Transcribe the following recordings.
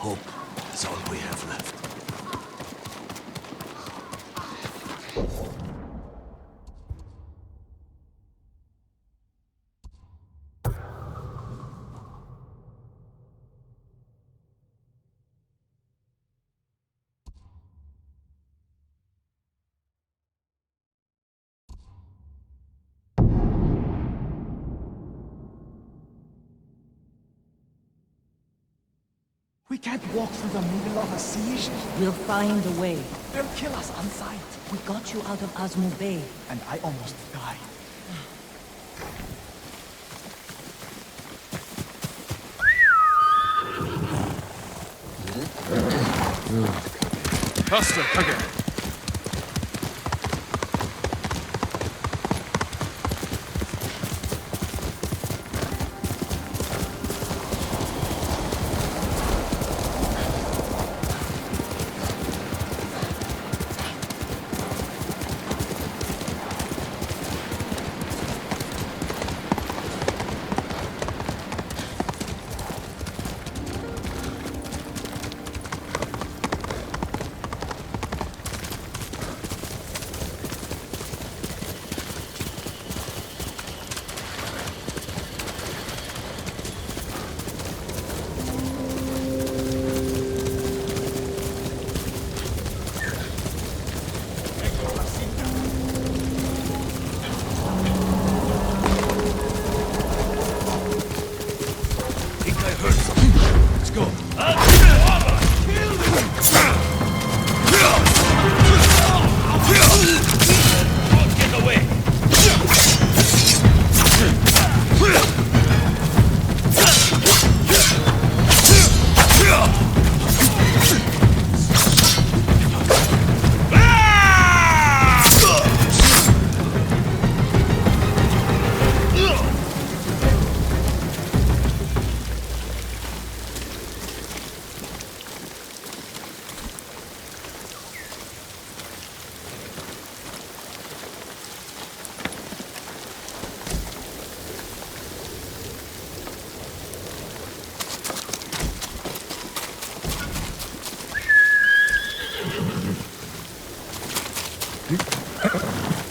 Hope is all we have left. We can't walk through the middle of a siege. We'll find a way. They'll kill us on sight. We got you out of Azmu Bay. And I almost died. Faster, Kage.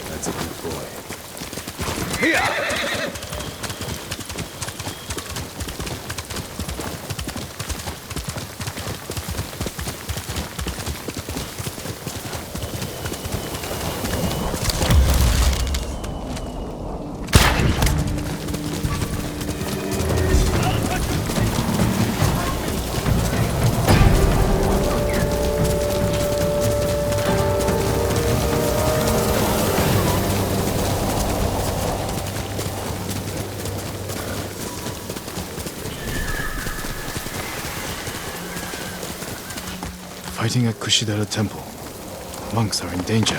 That's a good boy. Here! Fighting at Kushidera Temple. Monks are in danger.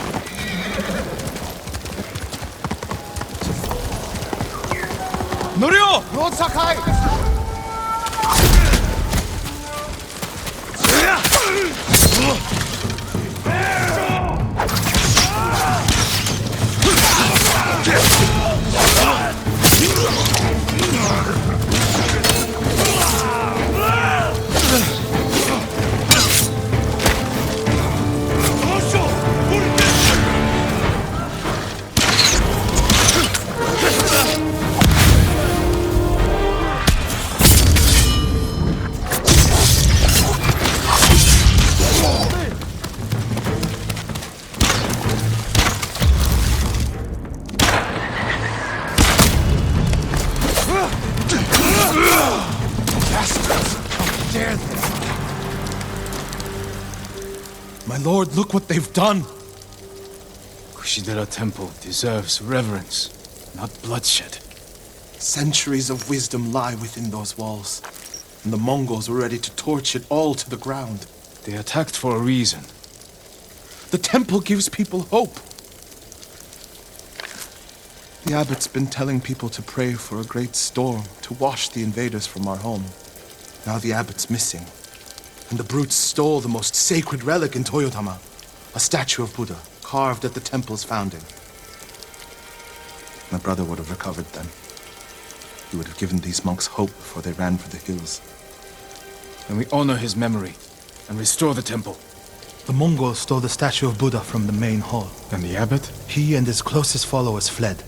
Norio! Lord Sakai! My lord, look what they've done! Kushidera Temple deserves reverence, not bloodshed. Centuries of wisdom lie within those walls, and the Mongols were ready to torch it all to the ground. They attacked for a reason. The temple gives people hope. The abbot's been telling people to pray for a great storm to wash the invaders from our home. Now the abbot's missing, and the brutes stole the most sacred relic in Toyotama, a statue of Buddha carved at the temple's founding. My brother would have recovered them. He would have given these monks hope before they ran for the hills. and we honor his memory and restore the temple. The Mongols stole the statue of Buddha from the main hall. And the abbot? He and his closest followers fled.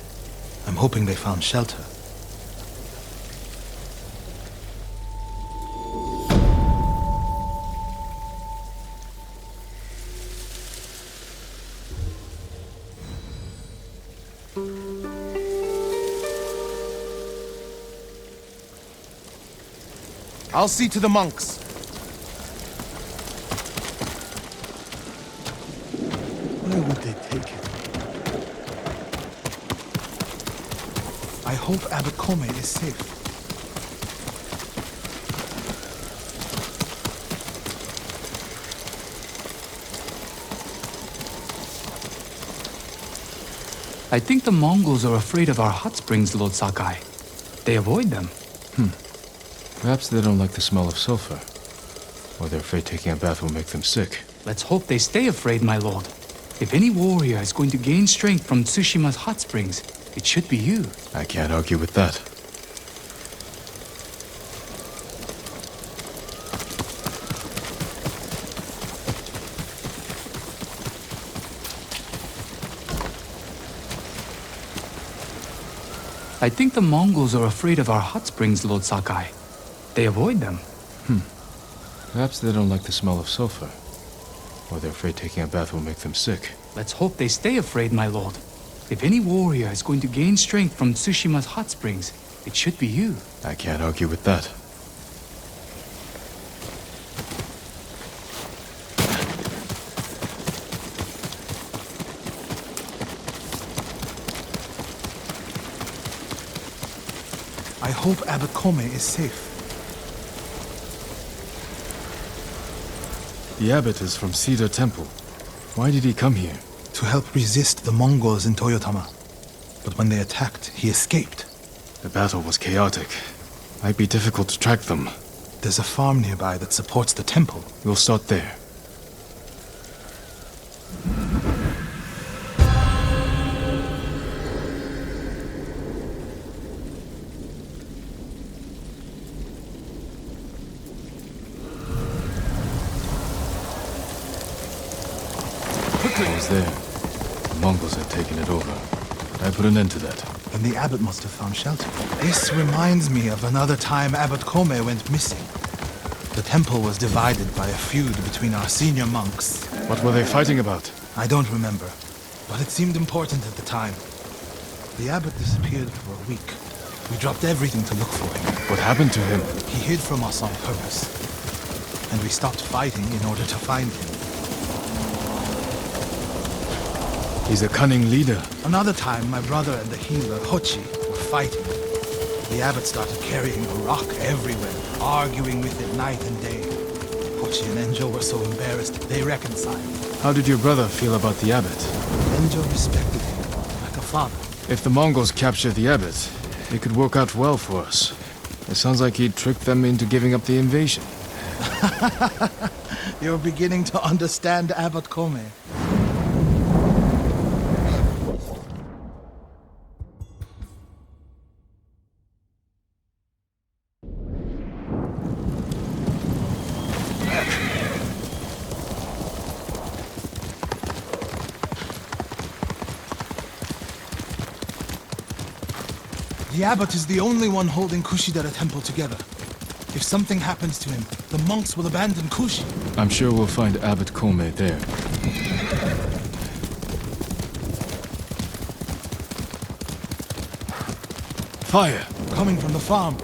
I'm hoping they found shelter. I'll see to the monks. Where would they take it? I hope Abbot Kome is safe. I think the Mongols are afraid of our hot springs, Lord Sakai. They avoid them. Perhaps they don't like the smell of sulfur. Or they're afraid taking a bath will make them sick. Let's hope they stay afraid, my lord. If any warrior is going to gain strength from Tsushima's hot springs, it should be you. I can't argue with that. I think the Mongols are afraid of our hot springs, Lord Sakai. They avoid them. Perhaps they don't like the smell of sulfur. Or they're afraid taking a bath will make them sick. Let's hope they stay afraid, my lord. If any warrior is going to gain strength from Tsushima's hot springs, it should be you. I can't argue with that. I hope Abbot Kome is safe. The abbot is from Cedar Temple. Why did he come here? To help resist the Mongols in Toyotama. But when they attacked, he escaped. The battle was chaotic. Might be difficult to track them. There's a farm nearby that supports the temple. We'll start there. It was there. The Mongols had taken it over. I put an end to that. Then the abbot must have found shelter. This reminds me of another time Abbot Kome went missing. The temple was divided by a feud between our senior monks. What were they fighting about? I don't remember, but it seemed important at the time. The abbot disappeared for a week. We dropped everything to look for him. What happened to him? He hid from us on purpose. And we stopped fighting in order to find him. He's a cunning leader. Another time, my brother and the healer, Hochi, were fighting. The abbot started carrying a rock everywhere, arguing with it night and day. Hochi and Enjo were so embarrassed, they reconciled. How did your brother feel about the abbot? Enjo respected him, like a father. If the Mongols capture the abbot, it could work out well for us. It sounds like he tricked them into giving up the invasion. You're beginning to understand Abbot Kome. The abbot is the only one holding Kushidera Temple together. If something happens to him, the monks will abandon Kushi. I'm sure we'll find Abbot Kome there. Fire! Coming from the farm.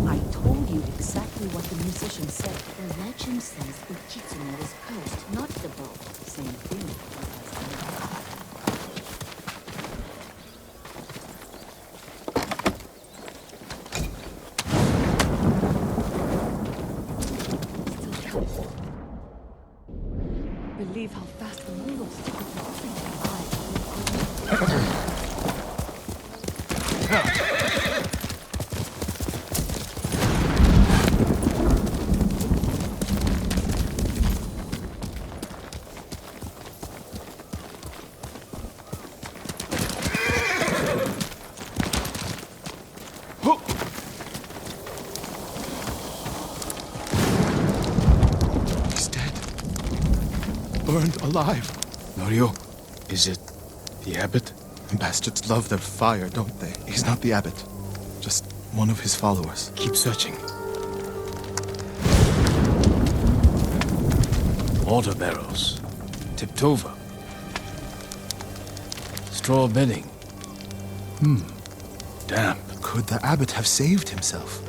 I told you exactly what the musician said. The legend says the kitsune was cursed, not the bow. Same thing. Believe how fast the Mongols took it. He's dead. Burned alive. Norio, is it the abbot? Bastards love their fire, don't they? He's not the abbot. Just one of his followers. Keep searching. Water barrels. Tipped over. Straw bedding. Damp. Could the abbot have saved himself?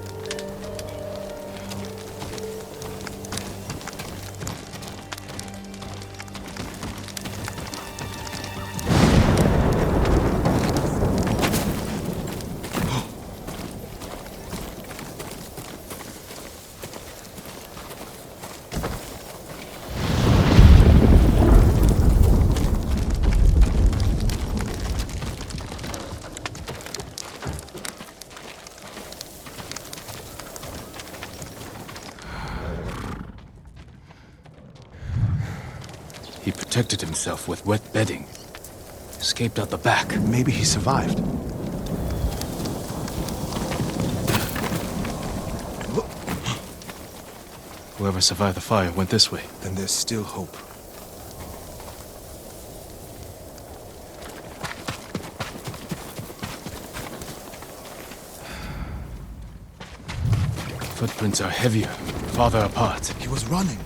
He protected himself with wet bedding. Escaped out the back. Maybe he survived. Whoever survived the fire went this way. Then there's still hope. Footprints are heavier, farther apart. He was running.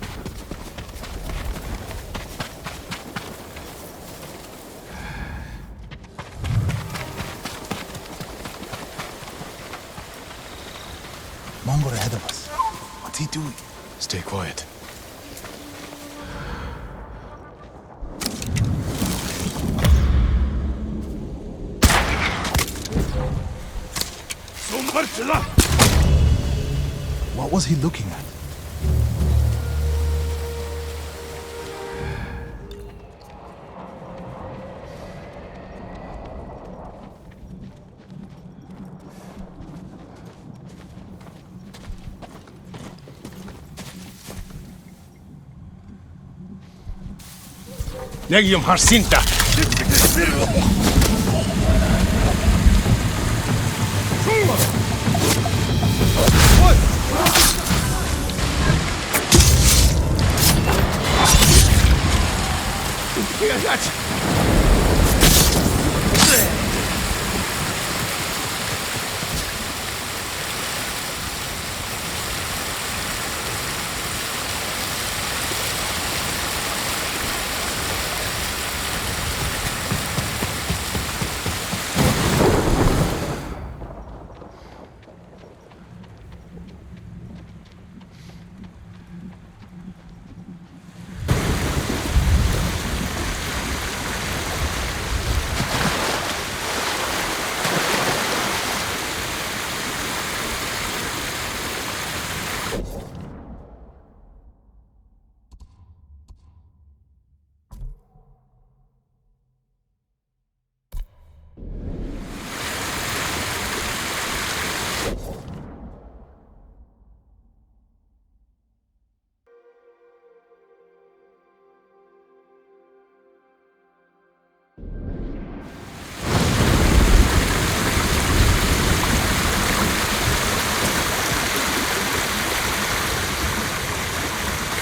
Mongol ahead of us. What's he doing? Stay quiet. What was he looking at? Legium Harsinta!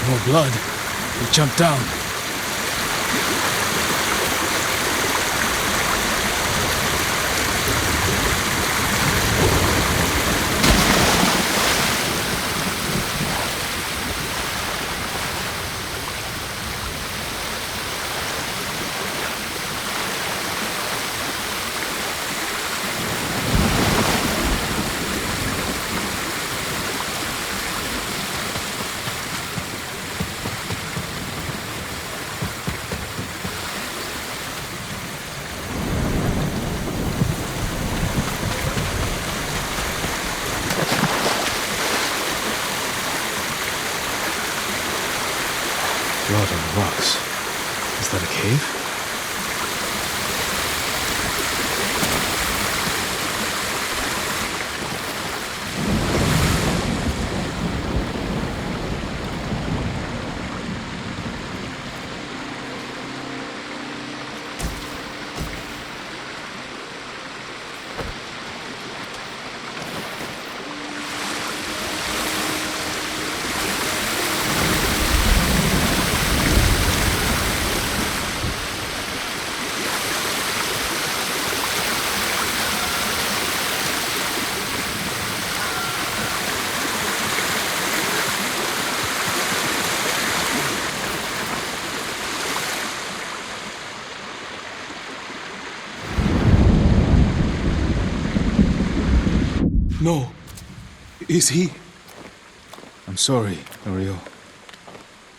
More blood. We jumped down. Blood on the rocks. Is that a cave? No. Is he? I'm sorry, Norio.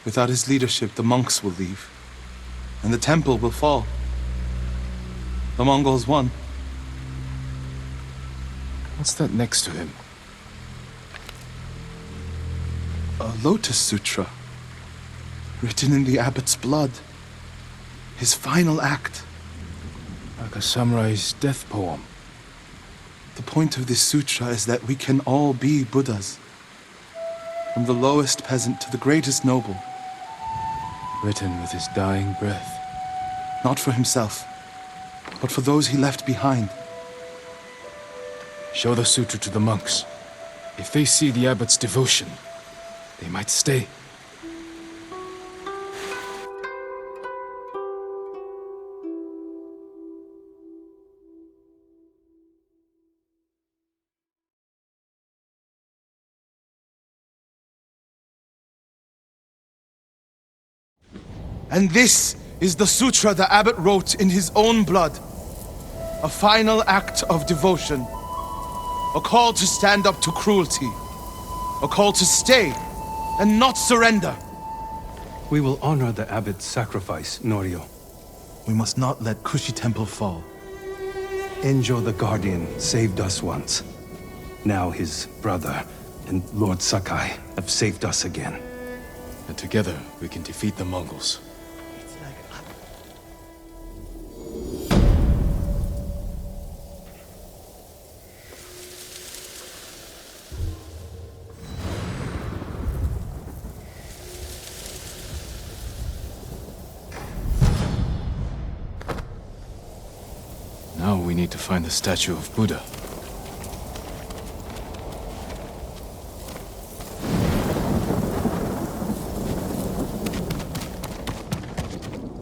Without his leadership, the monks will leave. And the temple will fall. The Mongols won. What's that next to him? A Lotus Sutra. Written in the abbot's blood. His final act. Like a samurai's death poem. The point of this sutra is that we can all be Buddhas. From the lowest peasant to the greatest noble. Written with his dying breath. Not for himself, but for those he left behind. Show the sutra to the monks. If they see the abbot's devotion, they might stay. And this is the sutra the abbot wrote in his own blood. A final act of devotion. A call to stand up to cruelty. A call to stay and not surrender. We will honor the abbot's sacrifice, Norio. We must not let Kushi Temple fall. Enjo the Guardian saved us once. Now his brother and Lord Sakai have saved us again. And together we can defeat the Mongols. Now we need to find the statue of Buddha.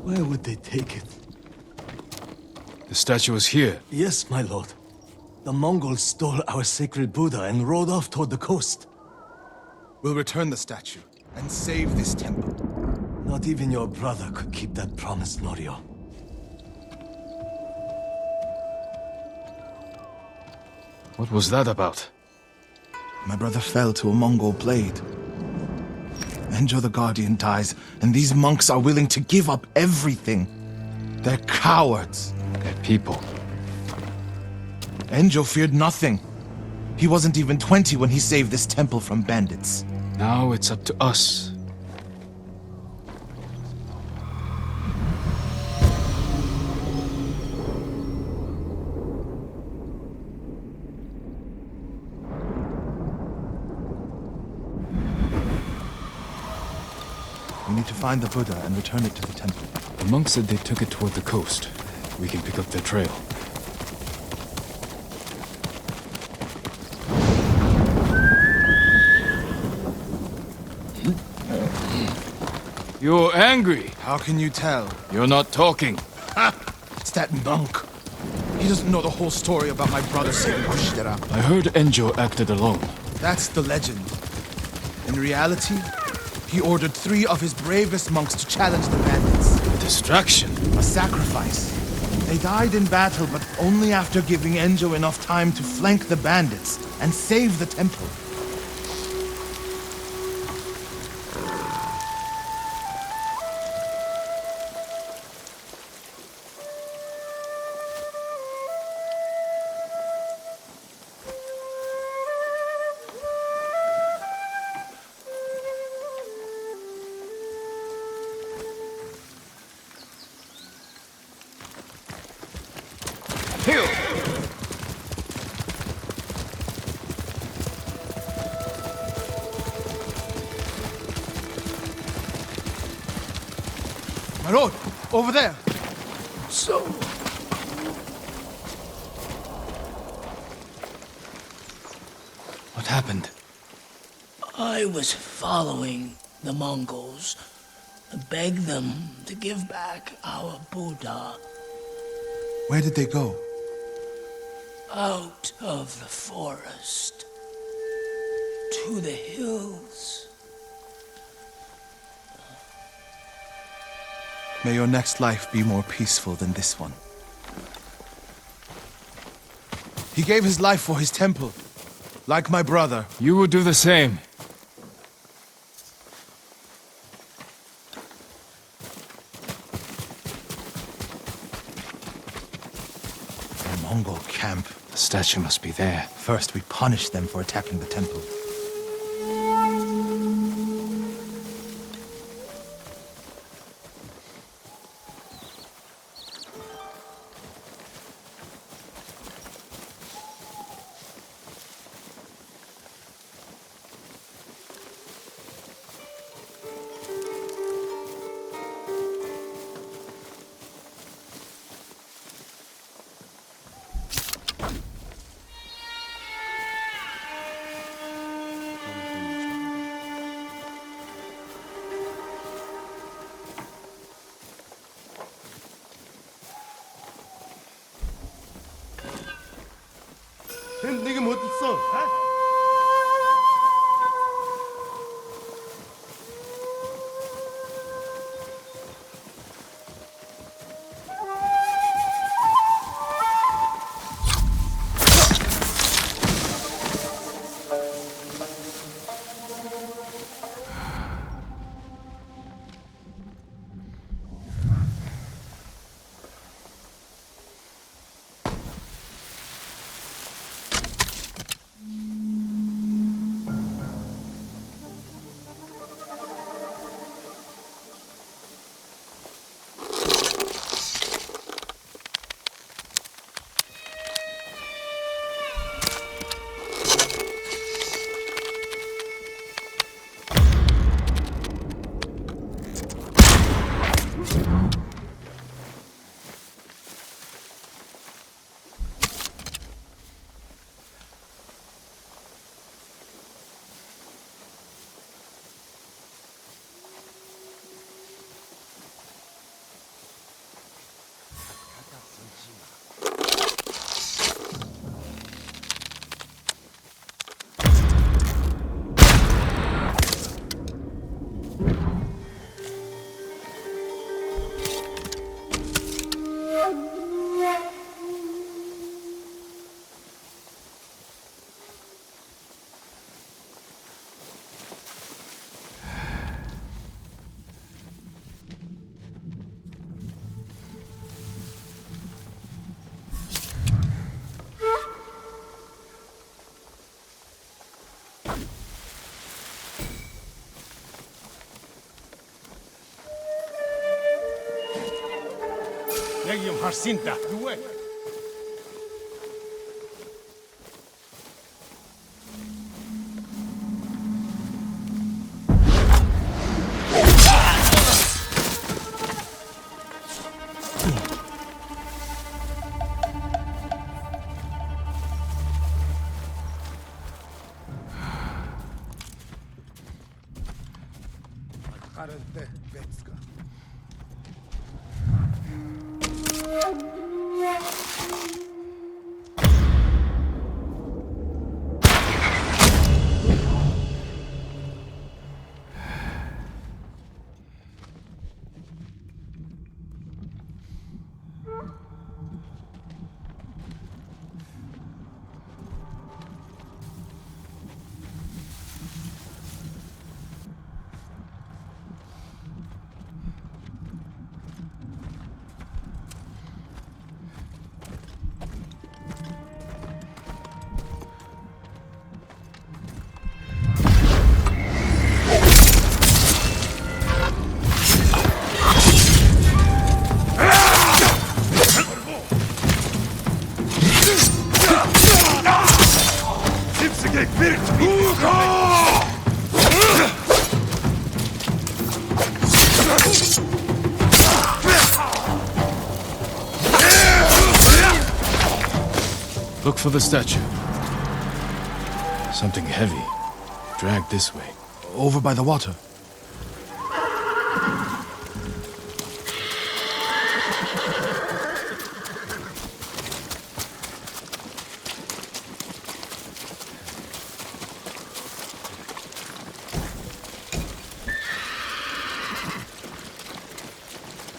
Where would they take it? The statue is here. Yes, my lord. The Mongols stole our sacred Buddha and rode off toward the coast. We'll return the statue and save this temple. Not even your brother could keep that promise, Norio. What was that about? My brother fell to a Mongol blade. Enjo the Guardian dies, and these monks are willing to give up everything. They're cowards. They're people. Enjo feared nothing. He wasn't even 20 when he saved this temple from bandits. Now it's up to us. We need to find the Buddha and return it to the temple. The monks said they took it toward the coast. We can pick up their trail. You're angry. How can you tell? You're not talking. Ha! It's that monk. He doesn't know the whole story about my brother saving Kushidera. I heard Enjo acted alone. That's the legend. In reality, he ordered 3 of his bravest monks to challenge the bandits. A distraction. A sacrifice. They died in battle, but only after giving Enjo enough time to flank the bandits and save the temple. My lord, over there. So... What happened? I was following the Mongols. I begged them to give back our Buddha. Where did they go? Out of the forest. To the hills. May your next life be more peaceful than this one. He gave his life for his temple. like my brother. You will do the same. The Mongol camp. The statue must be there. First, we punish them for attacking the temple. 내게 못 있어. Legium Harsinta. Look for the statue. Something heavy. Dragged this way. Over by the water.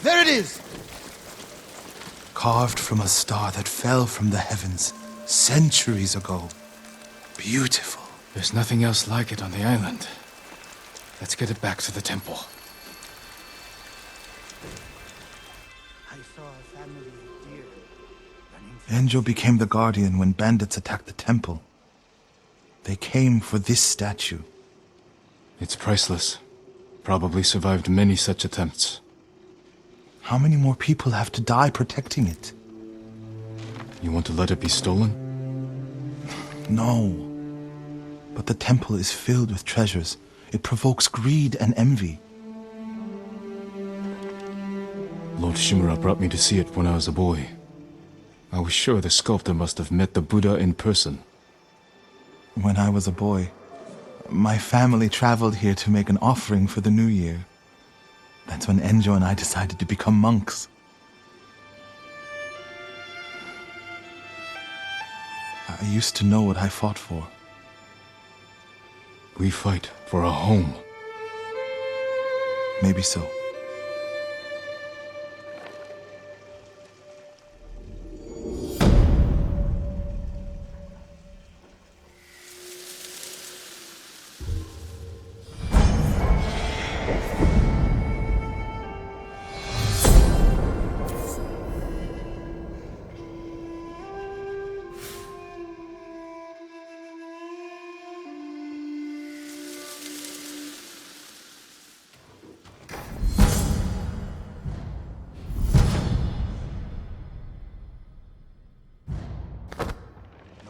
There it is! Carved from a star that fell from the heavens centuries ago. beautiful. There's nothing else like it on the island. Let's get it back to the temple. I saw a family of deer running Enjo became the guardian when bandits attacked the temple. They came for this statue. It's priceless. Probably survived many such attempts. How many more people have to die protecting it? You want to let it be stolen? No. But the temple is filled with treasures. It provokes greed and envy. Lord Shimura brought me to see it when I was a boy. I was sure the sculptor must have met the Buddha in person. When I was a boy, my family traveled here to make an offering for the new year. That's when Enjo and I decided to become monks. I used to know what I fought for. We fight for a home. Maybe so.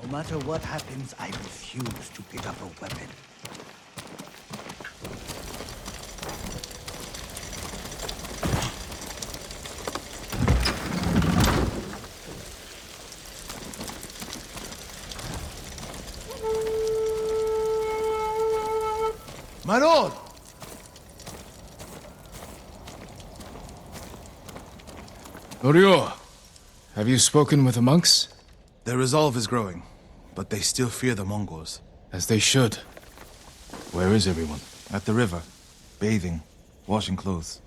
No matter what happens, I refuse to pick up a weapon. My lord! Norio, have you spoken with the monks? Their resolve is growing, but they still fear the Mongols. As they should. Where is everyone? At the river, bathing, washing clothes.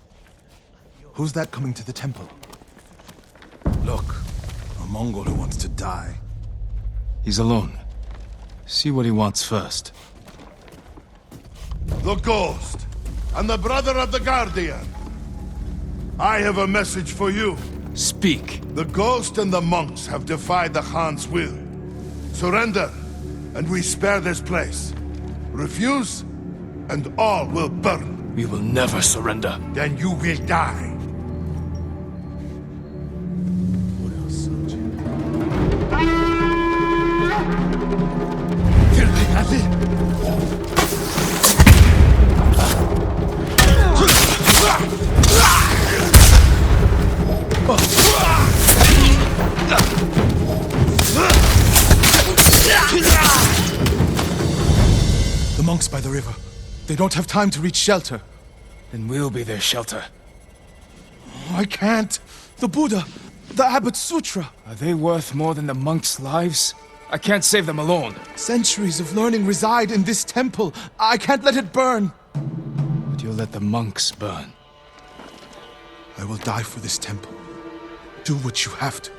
Who's that coming to the temple? Look, a Mongol who wants to die. He's alone. See what he wants first. The Ghost, and the brother of the Guardian. I have a message for you. Speak. The Ghost and the monks have defied the Khan's will. Surrender, and we spare this place. Refuse, and all will burn. We will never surrender. Then you will die. The monks by the river. They don't have time to reach shelter. Then we'll be their shelter. I can't. The Buddha, the Abbot's Sutra. Are they worth more than the monks' lives? I can't save them alone. Centuries of learning reside in this temple. I can't let it burn. But you'll let the monks burn. I will die for this temple. Do what you have to.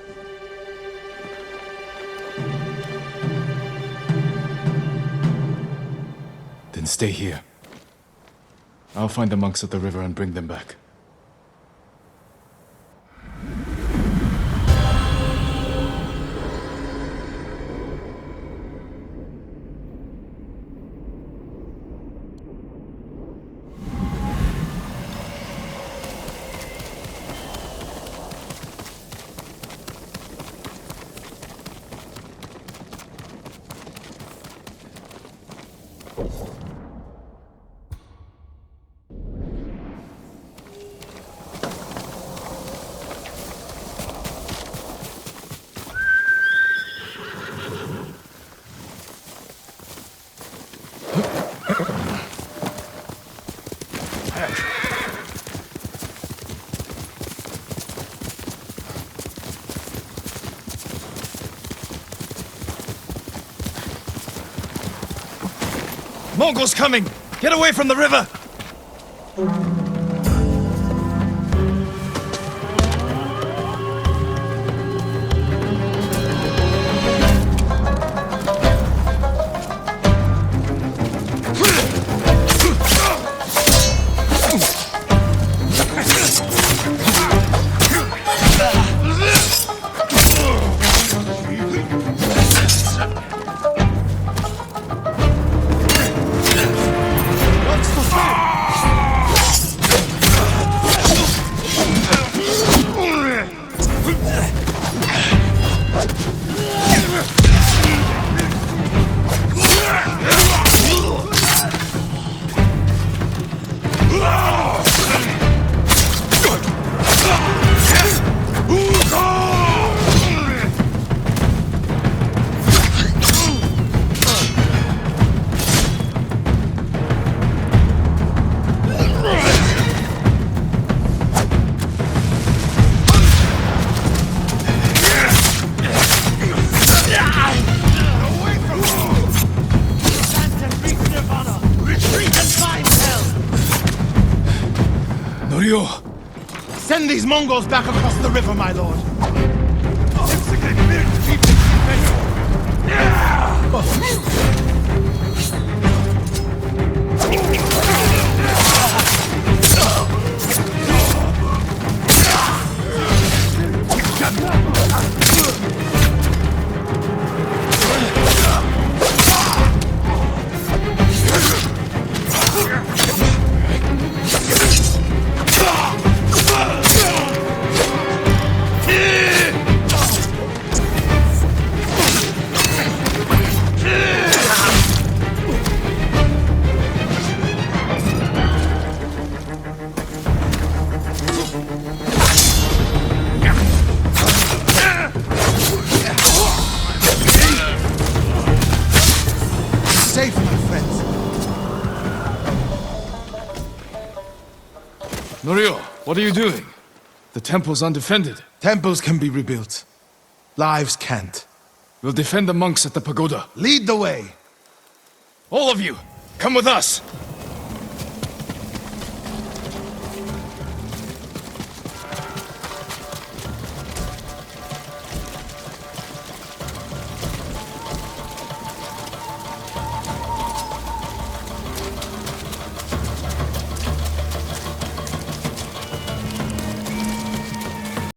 Then stay here. I'll find the monks at the river and bring them back. Mongols coming! Get away from the river! Norio! Send these Mongols back across the river, my lord. Safe, my friends. Norio, what are you doing? The temple's undefended. Temples can be rebuilt. Lives can't. We'll defend the monks at the pagoda. Lead the way. All of you, come with us!